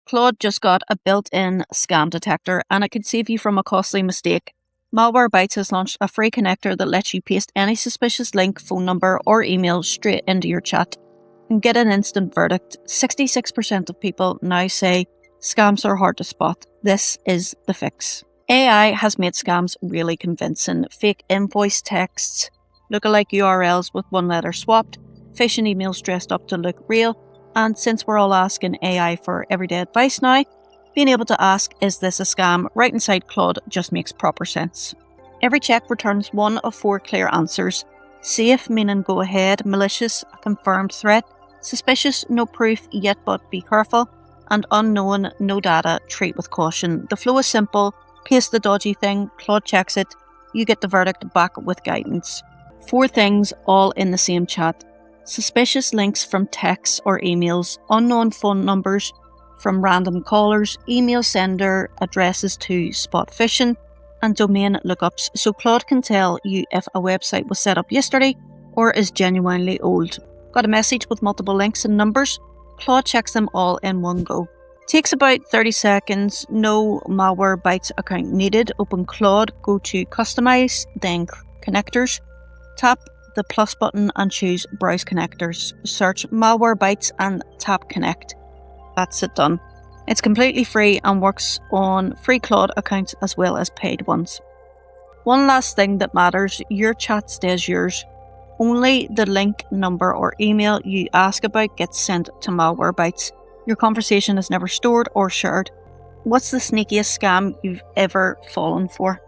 Claude just got a built-in scam detector and it could save you from a costly mistake. Malwarebytes has launched a free connector that lets you paste any suspicious link, phone number or email straight into your chat and get an instant verdict. 66% of people now say scams are hard to spot. This is the fix. AI has made scams really convincing. Fake invoice texts, lookalike URLs with one letter swapped, phishing emails dressed up to look real, and since we're all asking AI for everyday advice now, being able to ask, is this a scam, right inside Claude just makes proper sense. Every check returns one of 4 clear answers. Safe, meaning go ahead. Malicious, a confirmed threat. Suspicious, no proof yet but be careful. And unknown, no data, treat with caution. The flow is simple. Paste the dodgy thing, Claude checks it, you get the verdict back with guidance. 4 things all in the same chat. Suspicious links from texts or emails, unknown phone numbers from random callers, email sender addresses to spot phishing, and domain lookups so Claude can tell you if a website was set up yesterday or is genuinely old. Got a message with multiple links and numbers? Claude checks them all in one go. Takes about 30 seconds, no Malwarebytes account needed. Open Claude, go to Customize, then Connectors. Tap the plus button and choose Browse Connectors. Search Malwarebytes and tap Connect. That's it done. It's completely free and works on free Claude accounts as well as paid ones. One last thing that matters, your chat stays yours. Only the link, number or email you ask about gets sent to Malwarebytes. Your conversation is never stored or shared. What's the sneakiest scam you've ever fallen for?